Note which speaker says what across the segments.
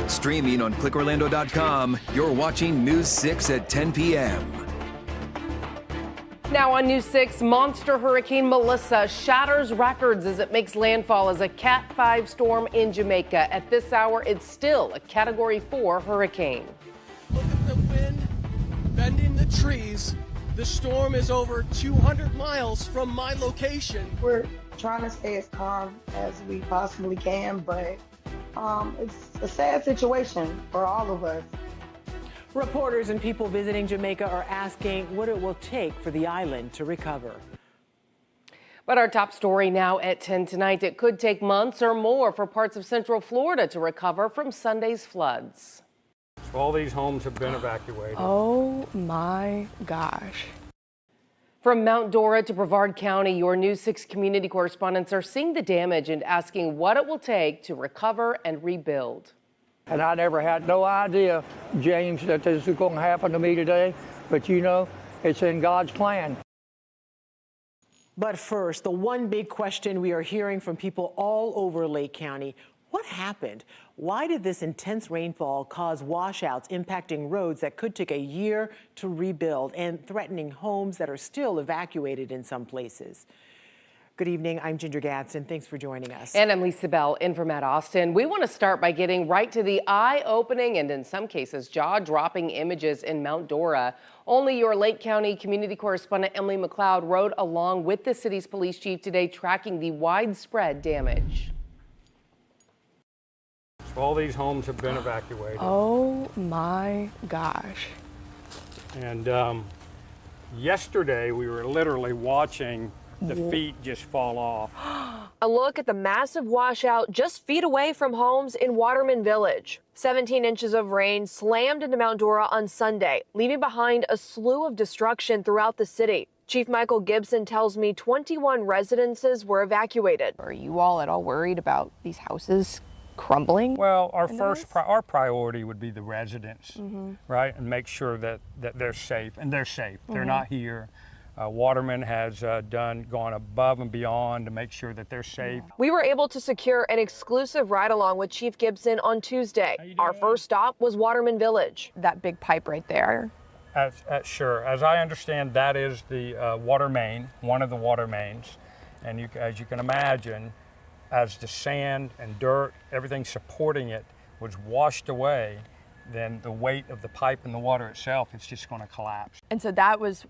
Speaker 1: Streaming on clickorlando.com, you're watching News 6 at 10 p.m.
Speaker 2: Now on News 6, monster hurricane Melissa shatters records as it makes landfall as a Cat 5 storm in Jamaica. At this hour, it's still a Category 4 hurricane.
Speaker 3: Look at the wind bending the trees. The storm is over 200 miles from my location.
Speaker 4: We're trying to stay as calm as we possibly can, but it's a sad situation for all of us.
Speaker 5: Reporters and people visiting Jamaica are asking what it will take for the island to recover.
Speaker 2: But our top story now at 10 tonight, it could take months or more for parts of Central Florida to recover from Sunday's floods.
Speaker 6: All these homes have been evacuated.
Speaker 7: Oh my gosh.
Speaker 2: From Mount Dora to Brevard County, your News 6 community correspondents are seeing the damage and asking what it will take to recover and rebuild.
Speaker 8: And I never had no idea, James, that this was going to happen to me today. But you know, it's in God's plan.
Speaker 5: But first, the one big question we are hearing from people all over Lake County: what happened? Why did this intense rainfall cause washouts impacting roads that could take a year to rebuild and threatening homes that are still evacuated in some places? Good evening, I'm Ginger Gadsden. Thanks for joining us.
Speaker 2: And I'm Lisa Bell in from Matt Austin. We want to start by getting right to the eye-opening and in some cases jaw-dropping images in Mount Dora. Only your Lake County community correspondent Emily McLeod rode along with the city's police chief today tracking the widespread damage.
Speaker 6: All these homes have been evacuated.
Speaker 7: Oh my gosh.
Speaker 6: And yesterday we were literally watching the feet just fall off.
Speaker 9: A look at the massive washout just feet away from homes in Waterman Village. 17 inches of rain slammed into Mount Dora on Sunday, leaving behind a slew of destruction throughout the city. Chief Michael Gibson tells me 21 residences were evacuated.
Speaker 7: Are you all at all worried about these houses crumbling?
Speaker 6: Well, our priority would be the residents, right? And make sure that they're safe, and they're safe. They're not here. Waterman has gone above and beyond to make sure that they're safe.
Speaker 9: We were able to secure an exclusive ride-along with Chief Gibson on Tuesday. Our first stop was Waterman Village.
Speaker 7: That big pipe right there.
Speaker 6: Sure. As I understand, that is the water main, one of the water mains. And as you can imagine, as the sand and dirt, everything supporting it was washed away, then the weight of the pipe and the water itself, it's just going to collapse.
Speaker 7: And so that was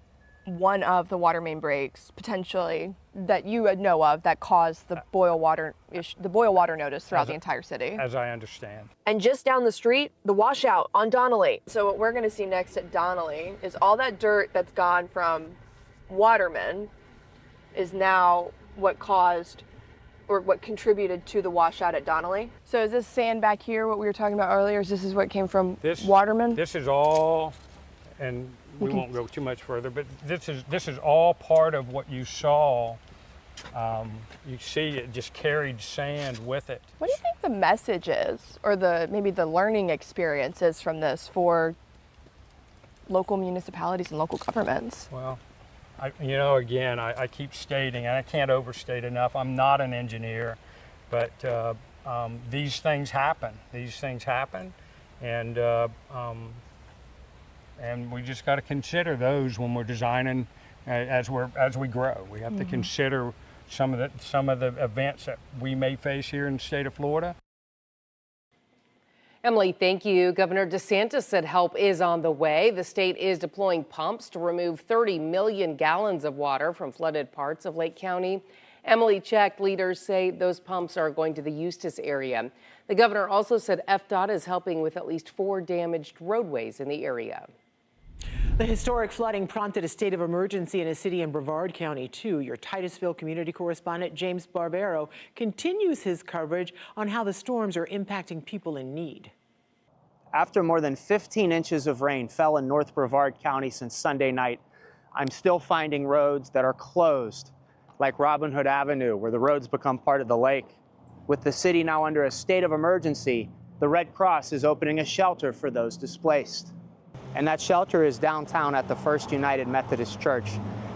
Speaker 7: one of the water main breaks potentially that you would know of that caused the boil water notice throughout the entire city.
Speaker 6: As I understand.
Speaker 9: And just down the street, the washout on Donnelly. So what we're going to see next at Donnelly is all that dirt that's gone from Waterman is now what caused or what contributed to the washout at Donnelly.
Speaker 7: So is this sand back here what we were talking about earlier? Is this what came from Waterman?
Speaker 6: This is all, and we won't go too much further, but this is all part of what you saw. You see it just carried sand with it.
Speaker 7: What do you think the message is, or maybe the learning experience is from this for local municipalities and local governments?
Speaker 6: Well, I keep stating, and I can't overstate enough, I'm not an engineer, but these things happen. And we just got to consider those when we're designing as we grow. We have to consider some of the events that we may face here in the state of Florida.
Speaker 2: Emily, thank you. Governor DeSantis said help is on the way. The state is deploying pumps to remove 30 million gallons of water from flooded parts of Lake County. Emily checked. Leaders say those pumps are going to the Eustis area. The governor also said FDOT is helping with at least 4 damaged roadways in the area.
Speaker 5: The historic flooding prompted a state of emergency in a city in Brevard County, too. Your Titusville community correspondent James Barbero continues his coverage on how the storms are impacting people in need.
Speaker 10: After more than 15 inches of rain fell in North Brevard County since Sunday night, I'm still finding roads that are closed, like Robin Hood Avenue, where the roads become part of the lake. With the city now under a state of emergency, the Red Cross is opening a shelter for those displaced. And that shelter is downtown at the First United Methodist Church.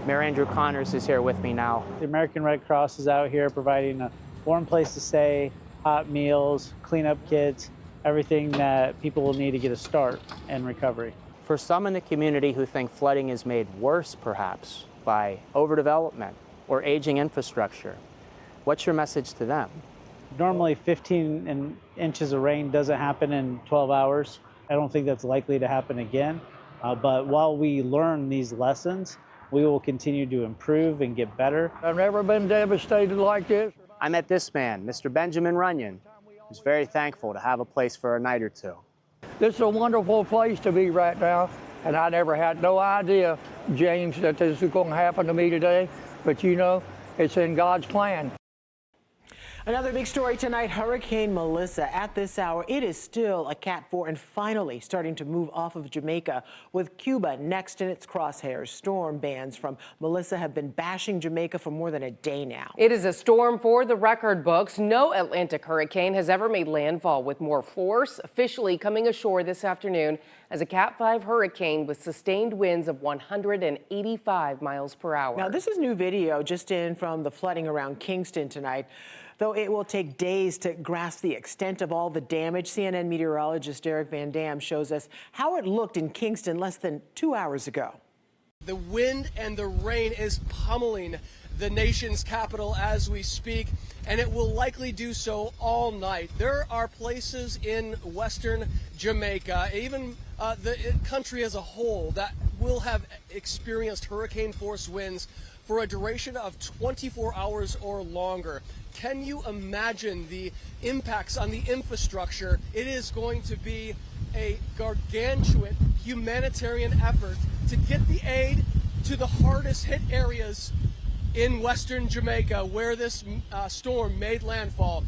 Speaker 10: Mayor Andrew Connors is here with me now.
Speaker 11: The American Red Cross is out here providing a warm place to stay, hot meals, cleanup kits, everything that people will need to get a start in recovery.
Speaker 10: For some in the community who think flooding is made worse, perhaps, by overdevelopment or aging infrastructure, what's your message to them?
Speaker 11: Normally 15 inches of rain doesn't happen in 12 hours. I don't think that's likely to happen again. But while we learn these lessons, we will continue to improve and get better.
Speaker 8: I've never been devastated like this.
Speaker 10: I met this man, Mr. Benjamin Runyon, who's very thankful to have a place for a night or two.
Speaker 8: This is a wonderful place to be right now, and I never had no idea, James, that this is going to happen to me today. But you know, it's in God's plan.
Speaker 5: Another big story tonight, Hurricane Melissa. At this hour, it is still a Cat 4 and finally starting to move off of Jamaica, with Cuba next in its crosshairs. Storm bands from Melissa have been bashing Jamaica for more than a day now.
Speaker 2: It is a storm for the record books. No Atlantic hurricane has ever made landfall with more force, officially coming ashore this afternoon as a Cat 5 hurricane with sustained winds of 185 miles per hour.
Speaker 5: Now, this is new video just in from the flooding around Kingston tonight. Though it will take days to grasp the extent of all the damage, CNN meteorologist Derek Van Dam shows us how it looked in Kingston less than 2 hours ago.
Speaker 3: The wind and the rain is pummeling the nation's capital as we speak, and it will likely do so all night. There are places in western Jamaica, even the country as a whole, that will have experienced hurricane force winds for a duration of 24 hours or longer. Can you imagine the impacts on the infrastructure? It is going to be a gargantuan humanitarian effort to get the aid to the hardest hit areas in western Jamaica where this storm made landfall.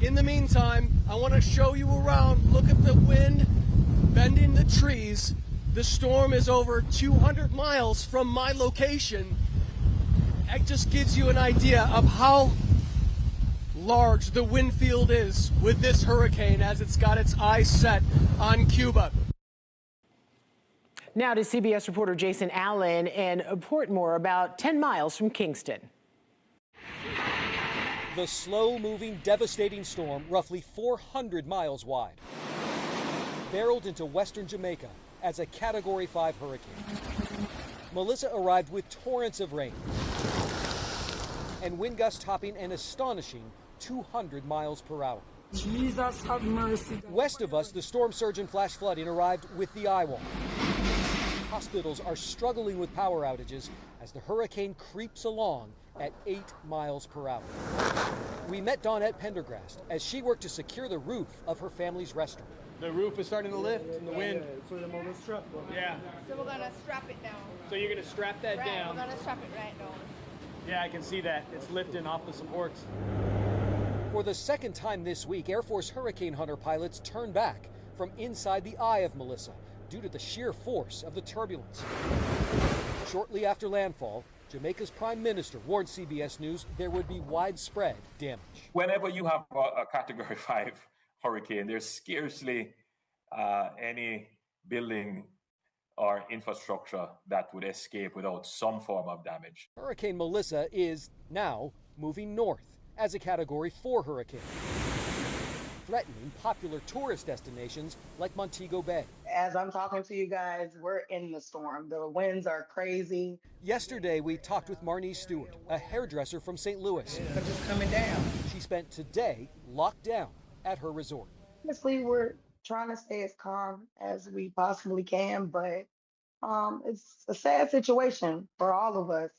Speaker 3: In the meantime, I want to show you around. Look at the wind bending the trees. The storm is over 200 miles from my location. It just gives you an idea of how large the wind field is with this hurricane as it's got its eyes set on Cuba.
Speaker 5: Now to CBS reporter Jason Allen in Portmore, about 10 miles from Kingston.
Speaker 12: The slow-moving, devastating storm, roughly 400 miles wide, barreled into western Jamaica as a Category 5 hurricane. Melissa arrived with torrents of rain and wind gusts topping an astonishing 200 miles per hour.
Speaker 13: Jesus have mercy.
Speaker 12: West of us, the storm surge and flash flooding arrived with the eye wall. Hospitals are struggling with power outages as the hurricane creeps along at 8 miles per hour. We met Dawnette Pendergrast as she worked to secure the roof of her family's restaurant.
Speaker 14: The roof is starting to lift in the wind. Yeah.
Speaker 15: So we're gonna strap it down.
Speaker 14: So you're gonna strap that
Speaker 15: Right,
Speaker 14: down.
Speaker 15: we're gonna strap it right down.
Speaker 14: Yeah, I can see that. It's lifting off the supports.
Speaker 12: For the second time this week, Air Force Hurricane Hunter pilots turned back from inside the eye of Melissa due to the sheer force of the turbulence. Shortly after landfall, Jamaica's Prime Minister warned CBS News there would be widespread damage.
Speaker 16: Whenever you have a Category 5 hurricane, there's scarcely any building or infrastructure that would escape without some form of damage.
Speaker 12: Hurricane Melissa is now moving north as a Category 4 hurricane, threatening popular tourist destinations like Montego Bay.
Speaker 4: As I'm talking to you guys, we're in the storm. The winds are crazy.
Speaker 12: Yesterday, we talked with Marnie Stewart, a hairdresser from St. Louis.
Speaker 4: It's just coming down.
Speaker 12: She spent today locked down at her resort.
Speaker 4: Honestly, we're trying to stay as calm as we possibly can, but it's a sad situation for all of us.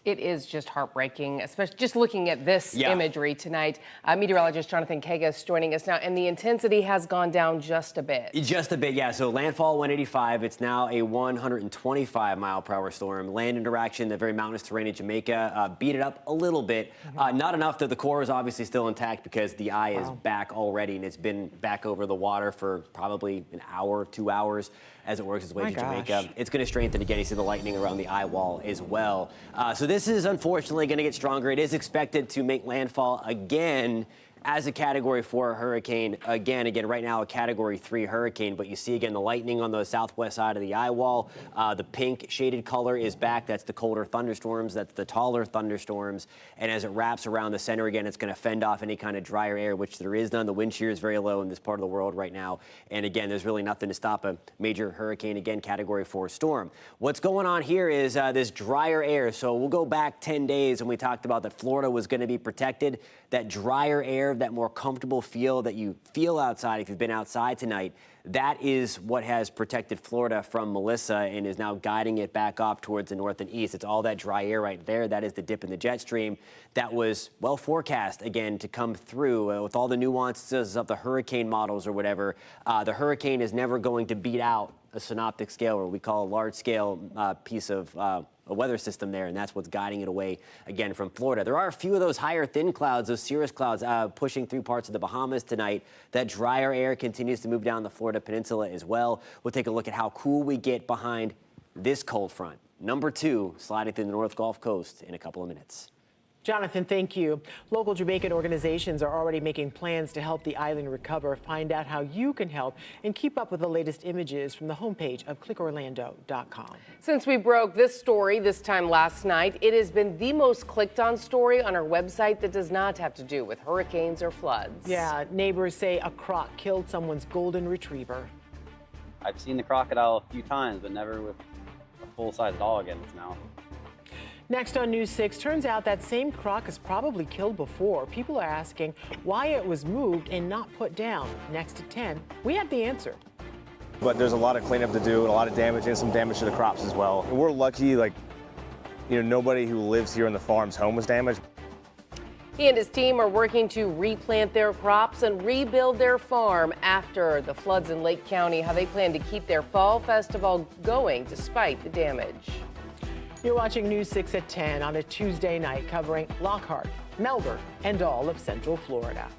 Speaker 2: It is just heartbreaking, especially just looking at this imagery tonight. Meteorologist Jonathan Kagas joining us now, and the intensity has gone down just a bit.
Speaker 17: Just a bit, yeah. So landfall 185. It's now a 125 mile per hour storm. Land interaction, the very mountainous terrain in Jamaica, beat it up a little bit. Not enough that the core is obviously still intact because the eye is back already, and it's been back over the water for probably an hour, 2 hours as it works its way to Jamaica. It's going to strengthen again. You see the lightning around the eye wall as well. So this is unfortunately going to get stronger. It is expected to make landfall again as a Category 4 hurricane. Again, right now a Category 3 hurricane, but you see again the lightning on the southwest side of the eye wall. The pink shaded color is back. That's the colder thunderstorms. That's the taller thunderstorms. And as it wraps around the center again, it's going to fend off any kind of drier air, which there is none. The wind shear is very low in this part of the world right now. And again, there's really nothing to stop a major hurricane, again, Category 4 storm. What's going on here is this drier air. So we'll go back 10 days when we talked about that Florida was going to be protected. That drier air, that more comfortable feel that you feel outside if you've been outside tonight, that is what has protected Florida from Melissa and is now guiding it back up towards the north and east. It's all that dry air right there. That is the dip in the jet stream that was well forecast, again, to come through with all the nuances of the hurricane models or whatever. The hurricane is never going to beat out a synoptic scale, or we call a large scale piece of a weather system there, and that's what's guiding it away again from Florida. There are a few of those higher thin clouds, those cirrus clouds pushing through parts of the Bahamas tonight. That drier air continues to move down the Florida peninsula as well. We'll take a look at how cool we get behind this cold front. Number 2 sliding through the North Gulf Coast in a couple of minutes.
Speaker 5: Jonathan, thank you. Local Jamaican organizations are already making plans to help the island recover. Find out how you can help and keep up with the latest images from the homepage of clickorlando.com.
Speaker 2: Since we broke this story this time last night, it has been the most clicked on story on our website that does not have to do with hurricanes or floods.
Speaker 5: Yeah, neighbors say a croc killed someone's golden retriever.
Speaker 18: I've seen the crocodile a few times, but never with a full-size dog in its mouth.
Speaker 5: Next on News 6, turns out that same croc is probably killed before. People are asking why it was moved and not put down. Next at 10, we have the answer.
Speaker 19: But there's a lot of cleanup to do, and a lot of damage, and some damage to the crops as well. We're lucky, nobody who lives here in the farm's home was damaged.
Speaker 2: He and his team are working to replant their crops and rebuild their farm after the floods in Lake County. How they plan to keep their fall festival going despite the damage.
Speaker 5: You're watching News 6 at 10 on a Tuesday night, covering Lockhart, Melbourne, and all of Central Florida.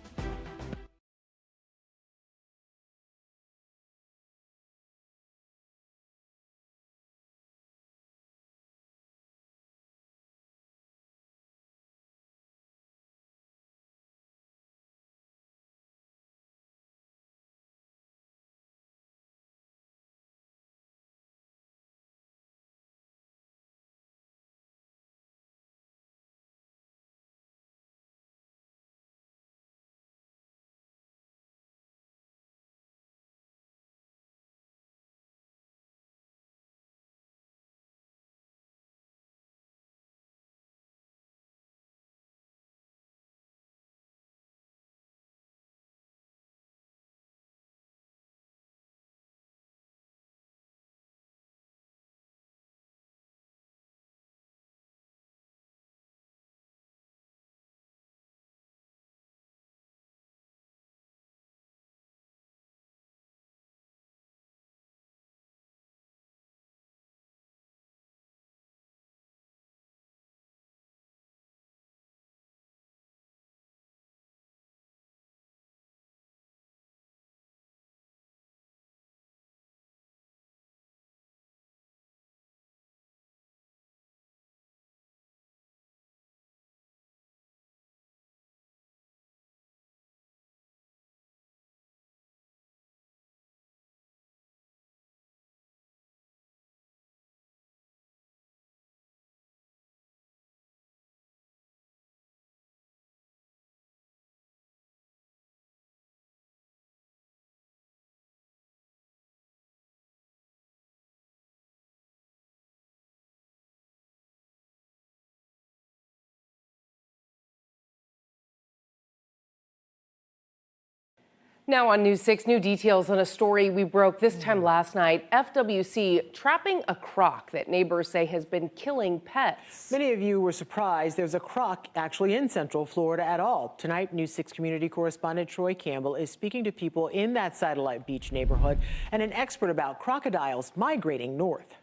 Speaker 2: Now on News 6, new details on a story we broke this time last night. FWC trapping a croc that neighbors say has been killing pets.
Speaker 5: Many of you were surprised there's a croc actually in Central Florida at all. Tonight, News 6 community correspondent Troy Campbell is speaking to people in that Satellite Beach neighborhood and an expert about crocodiles migrating north.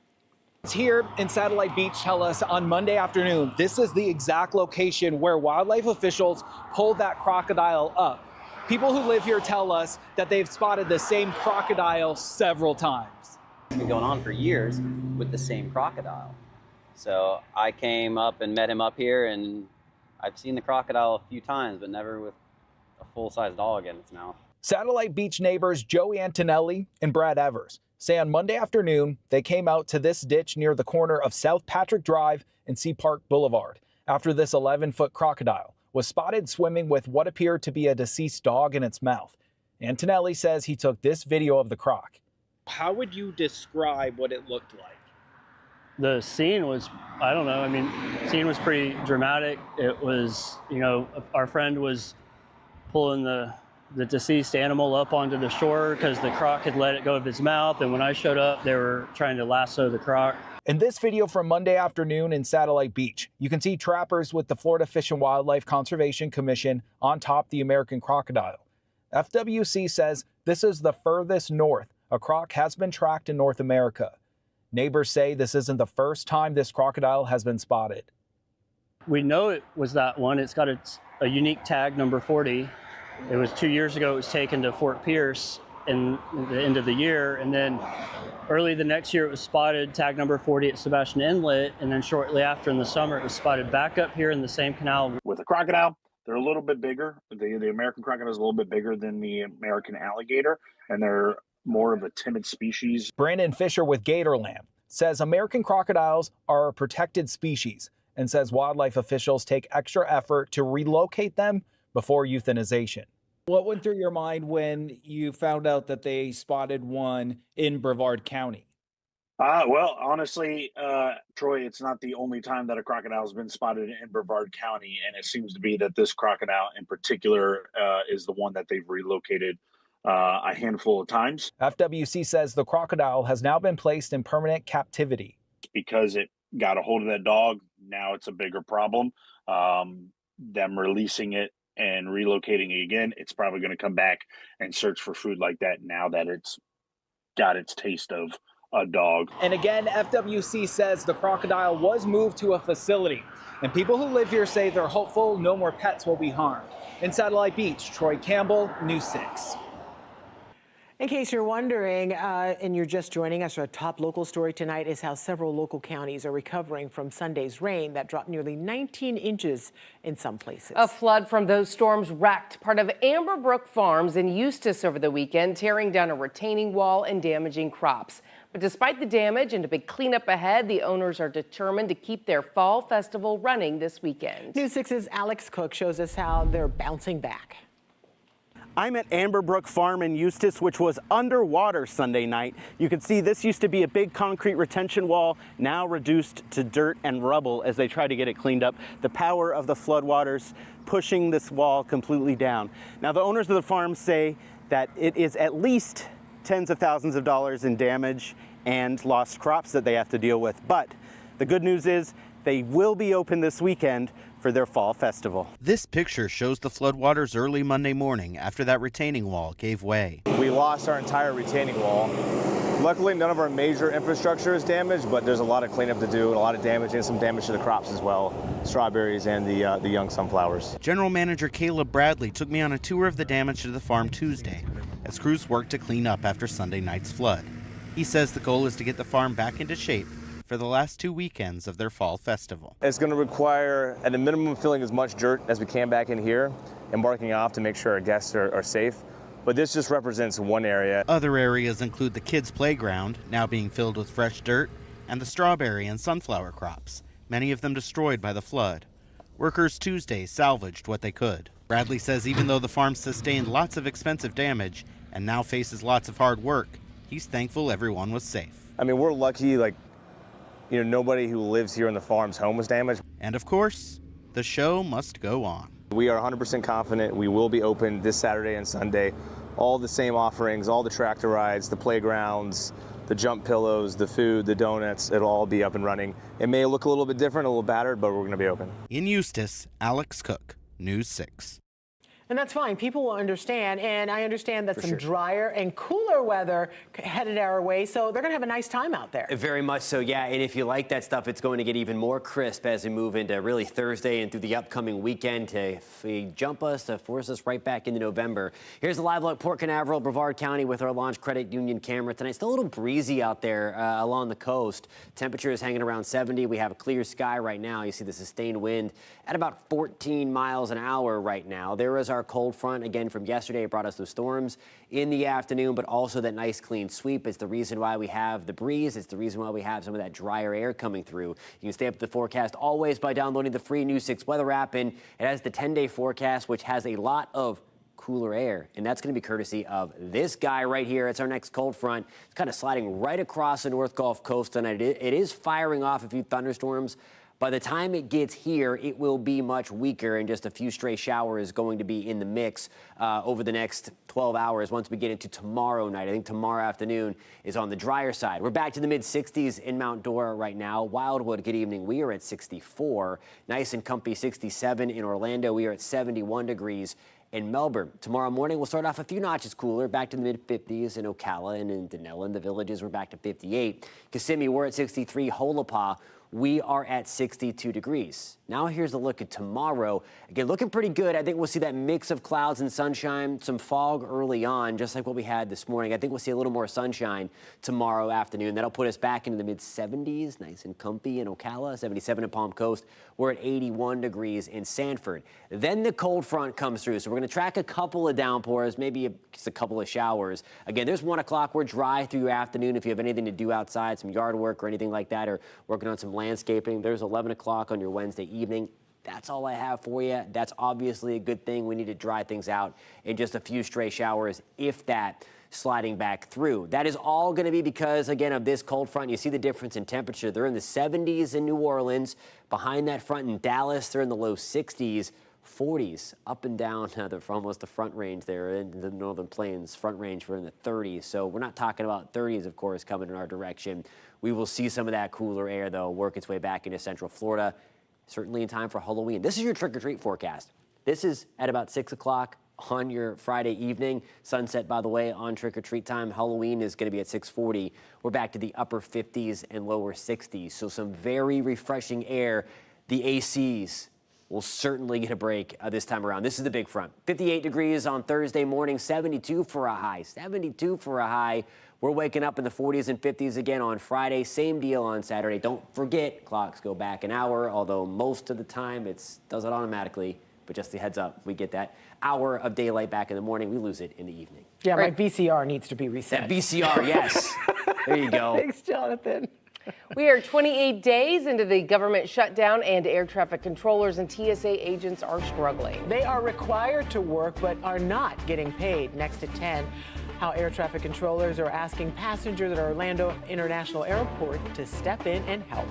Speaker 20: Here in Satellite Beach tell us on Monday afternoon, this is the exact location where wildlife officials pulled that crocodile up. People who live here tell us that they've spotted the same crocodile several times.
Speaker 18: It's been going on for years with the same crocodile. So I came up and met him up here, and I've seen the crocodile a few times, but never with a full-size dog in its mouth.
Speaker 20: Satellite Beach neighbors Joey Antonelli and Brad Evers say on Monday afternoon they came out to this ditch near the corner of South Patrick Drive and Sea Park Boulevard after this 11-foot crocodile was spotted swimming with what appeared to be a deceased dog in its mouth. Antonelli says he took this video of the croc.
Speaker 21: How would you describe what it looked like?
Speaker 22: The scene was, I don't know, I mean, the scene was pretty dramatic. It was, you know, our friend was pulling the deceased animal up onto the shore because the croc had let it go of its mouth. And when I showed up, they were trying to lasso the croc.
Speaker 20: In this video from Monday afternoon in Satellite Beach, you can see trappers with the Florida Fish and Wildlife Conservation Commission on top the American crocodile. FWC says this is the furthest north a croc has been tracked in North America. Neighbors say this isn't the first time this crocodile has been spotted.
Speaker 22: We know it was that one. It's got a unique tag, number 40. It was 2 years ago. It was taken to Fort Pierce in the end of the year. And then early the next year, it was spotted, tag number 40 at Sebastian Inlet. And then shortly after in the summer, it was spotted back up here in the same canal.
Speaker 23: With a crocodile, they're a little bit bigger. The American crocodile is a little bit bigger than the American alligator, and they're more of a timid species.
Speaker 20: Brandon Fisher with Gatorland says American crocodiles are a protected species and says wildlife officials take extra effort to relocate them before euthanization.
Speaker 21: What went through your mind when you found out that they spotted one in Brevard County?
Speaker 23: Well, honestly, Troy, it's not the only time that a crocodile has been spotted in Brevard County, and it seems to be that this crocodile in particular is the one that they've relocated a handful of times.
Speaker 20: FWC says the crocodile has now been placed in permanent captivity.
Speaker 23: Because it got a hold of that dog, now it's a bigger problem. Them releasing it and relocating it again, it's probably going to come back and search for food like that now that it's got its taste of a dog.
Speaker 20: And again, FWC says the crocodile was moved to a facility, and people who live here say they're hopeful no more pets will be harmed. In Satellite Beach, Troy Campbell, News 6.
Speaker 5: In case you're wondering, and you're just joining us, our top local story tonight is how several local counties are recovering from Sunday's rain that dropped nearly 19 inches in some places.
Speaker 2: A flood from those storms wrecked part of Amberbrook Farms in Eustis over the weekend, tearing down a retaining wall and damaging crops. But despite the damage and a big cleanup ahead, the owners are determined to keep their fall festival running this weekend.
Speaker 5: News 6's Alex Cook shows us how they're bouncing back.
Speaker 24: I'm at Amberbrook Farm in Eustis, which was underwater Sunday night. You can see this used to be a big concrete retention wall, now reduced to dirt and rubble as they try to get it cleaned up. The power of the floodwaters pushing this wall completely down. Now, the owners of the farm say that it is at least tens of thousands of dollars in damage and lost crops that they have to deal with. But the good news is they will be open this weekend for their fall festival.
Speaker 25: This picture shows the floodwaters early Monday morning after that retaining wall gave way.
Speaker 19: We lost our entire retaining wall. Luckily, none of our major infrastructure is damaged, but there's a lot of cleanup to do, and a lot of damage and some damage to the crops as well, strawberries and the young sunflowers.
Speaker 25: General Manager Caleb Bradley took me on a tour of the damage to the farm Tuesday as crews worked to clean up after Sunday night's flood. He says the goal is to get the farm back into shape for the last 2 weekends of their fall festival.
Speaker 19: It's going to require, at a minimum, filling as much dirt as we can back in here and marking off to make sure our guests are safe. But this just represents one area.
Speaker 25: Other areas include the kids' playground, now being filled with fresh dirt, and the strawberry and sunflower crops, many of them destroyed by the flood. Workers Tuesday salvaged what they could. Bradley says even though the farm sustained lots of expensive damage and now faces lots of hard work, he's thankful everyone was safe.
Speaker 19: I mean, we're lucky, nobody who lives here in the farm's home was damaged.
Speaker 25: And of course, the show must go on.
Speaker 19: We are 100% confident we will be open this Saturday and Sunday. All the same offerings, all the tractor rides, the playgrounds, the jump pillows, the food, the donuts, it'll all be up and running. It may look a little bit different, a little battered, but we're going to be open.
Speaker 25: In Eustis, Alex Cook, News 6.
Speaker 5: And that's fine. People will understand. And I understand that
Speaker 17: For
Speaker 5: some
Speaker 17: sure.
Speaker 5: drier and cooler weather headed our way. So they're going to have a nice time out there.
Speaker 17: Very much so, yeah. And if you like that stuff, it's going to get even more crisp as we move into really Thursday and through the upcoming weekend to force us right back into November. Here's a live look, Port Canaveral, Brevard County with our Launch Credit Union camera tonight. Still a little breezy out there along the coast. Temperature is hanging around 70. We have a clear sky right now. You see the sustained wind at about 14 miles an hour right now. There is our our cold front again from yesterday. It brought us those storms in the afternoon, but also that nice clean sweep. It's the reason why we have the breeze. It's the reason why we have some of that drier air coming through. You can stay up to the forecast always by downloading the free News 6 weather app, and it has the 10-day forecast, which has a lot of cooler air, and that's going to be courtesy of this guy right here. It's our next cold front. It's kind of sliding right across the North Gulf Coast tonight. It is firing off a few thunderstorms. By the time it gets here, it will be much weaker, and just a few stray showers going to be in the mix over the next 12 hours once we get into tomorrow night. I think tomorrow afternoon is on the drier side. We're back to the mid-60s in Mount Dora right now. Wildwood, good evening. We are at 64. Nice and comfy 67 in Orlando. We are at 71 degrees in Melbourne. Tomorrow morning, we'll start off a few notches cooler, back to the mid-50s in Ocala and in Denellen. The Villages, we're back to 58. Kissimmee, we're at 63. Holopah, we are at 62 degrees. Now here's a look at tomorrow. Again, looking pretty good. I think we'll see that mix of clouds and sunshine, some fog early on, just like what we had this morning. I think we'll see a little more sunshine tomorrow afternoon. That'll put us back into the mid-70s, nice and comfy in Ocala, 77 in Palm Coast. We're at 81 degrees in Sanford. Then the cold front comes through, so we're going to track a couple of downpours, maybe just a couple of showers. Again, there's 1 o'clock. We're dry through your afternoon. If you have anything to do outside, some yard work or anything like that, or working on some landscaping, there's 11 o'clock on your Wednesday evening. That's all I have for you. That's obviously a good thing. We need to dry things out in just a few stray showers, if that, sliding back through. That is all going to be because, again, of this cold front. You see the difference in temperature. They're in the 70s in New Orleans. Behind that front in Dallas, they're in the low 60s. 40s up and down almost the front range there in the Northern Plains. Front range, we're in the 30s. So we're not talking about 30s, of course, coming in our direction. We will see some of that cooler air, though, work its way back into Central Florida, certainly in time for Halloween. This is your trick-or-treat forecast. This is at about 6 o'clock on your Friday evening. Sunset, by the way, on trick-or-treat time. Halloween is going to be at 6:40. We're back to the upper 50s and lower 60s. So some very refreshing air. The ACs will certainly get a break this time around. This is the big front. 58 degrees on Thursday morning, 72 for a high. 72 for a high. We're waking up in the 40s and 50s again on Friday. Same deal on Saturday. Don't forget, clocks go back an hour, although most of the time it does it automatically. But just a heads up, we get that hour of daylight back in the morning. We lose it in the evening.
Speaker 5: Yeah, my VCR needs to be reset.
Speaker 17: That VCR, yes. There you go.
Speaker 5: Thanks, Jonathan.
Speaker 2: We are 28 days into the government shutdown, and air traffic controllers and TSA agents are struggling.
Speaker 5: They are required to work but are not getting paid. Next at 10, how air traffic controllers are asking passengers at Orlando International Airport to step in and help.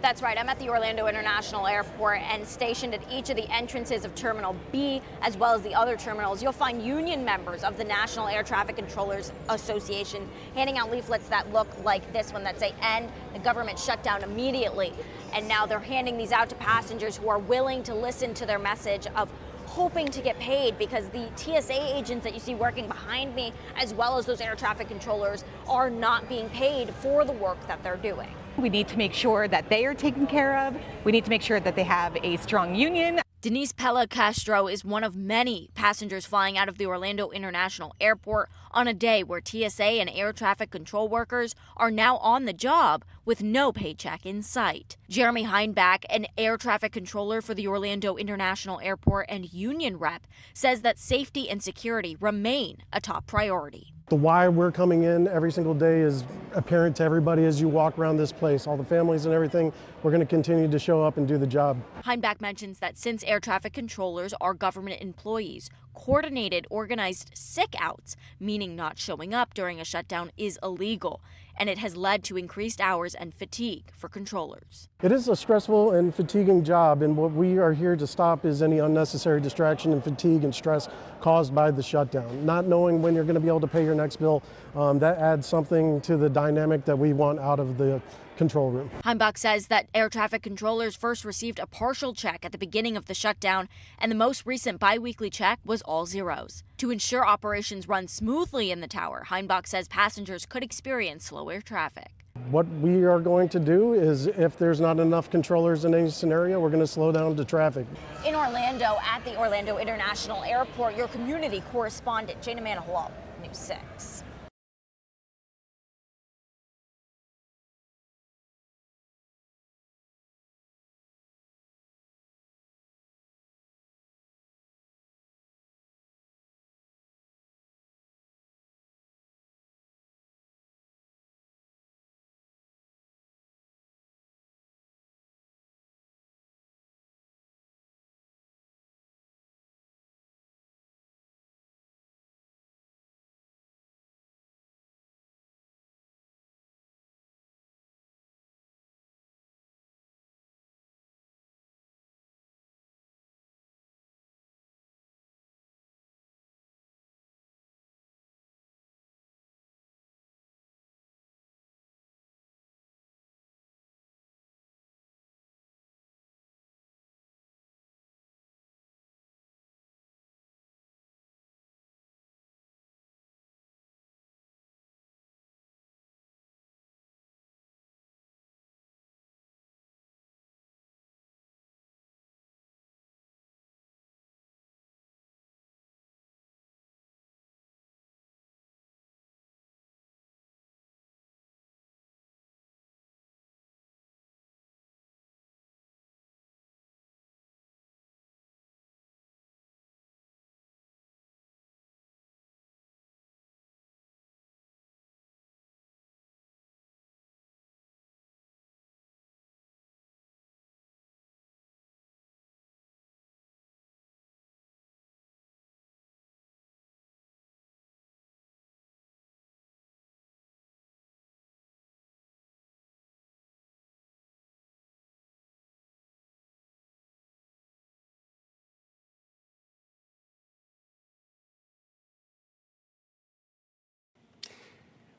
Speaker 1: That's right. I'm at the Orlando International Airport and stationed at each of the entrances of Terminal B as well as the other terminals. You'll find union members of the National Air Traffic Controllers Association handing out leaflets that look like this one that say end the government shutdown immediately. And now they're handing these out to passengers who are willing to listen to their message of hoping to get paid, because the TSA agents that you see working behind me, as well as those air traffic controllers, are not being paid for the work that they're doing.
Speaker 6: We need to make sure that they are taken care of. We need to make sure that they have a strong union.
Speaker 1: Denise Pella Castro is one of many passengers flying out of the Orlando International Airport on a day where TSA and air traffic control workers are now on the job with no paycheck in sight. Jeremy Heinbach, an air traffic controller for the Orlando International Airport and union rep, says that safety and security remain a top priority.
Speaker 7: The why we're coming in every single day is apparent to everybody as you walk around this place. All the families and everything, we're going to continue to show up and do the job.
Speaker 1: Heinbach mentions that since air traffic controllers are government employees, coordinated organized sick outs, meaning not showing up during a shutdown, is illegal, and it has led to increased hours and fatigue for controllers.
Speaker 7: It is a stressful and fatiguing job, and what we are here to stop is any unnecessary distraction and fatigue and stress caused by the shutdown. Not knowing when you're going to be able to pay your next bill, that adds something to the dynamic that we want out of the control room.
Speaker 1: Heinbach says that air traffic controllers first received a partial check at the beginning of the shutdown, and the most recent biweekly check was all zeros. To ensure operations run smoothly in the tower, Heinbach says passengers could experience slow air traffic.
Speaker 7: What we are going to do is, if there's not enough controllers in any scenario, we're going to slow down the traffic.
Speaker 1: In Orlando, at the Orlando International Airport, your community correspondent, Jana Manahalal, News 6.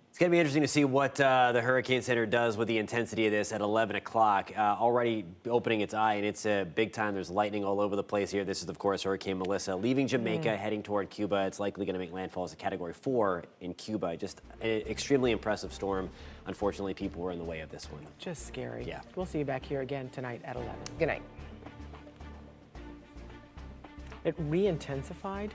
Speaker 17: It's going to be interesting to see what the Hurricane Center does with the intensity of this at 11 o'clock. Already opening its eye, and it's big time. There's lightning all over the place here. This is, of course, Hurricane Melissa leaving Jamaica, heading toward Cuba. It's likely going to make landfall as a Category 4 in Cuba. Just an extremely impressive storm. Unfortunately, people were in the way of this one.
Speaker 5: Just scary.
Speaker 17: Yeah.
Speaker 5: We'll see you back here again tonight at 11.
Speaker 2: Good night.
Speaker 5: It re-intensified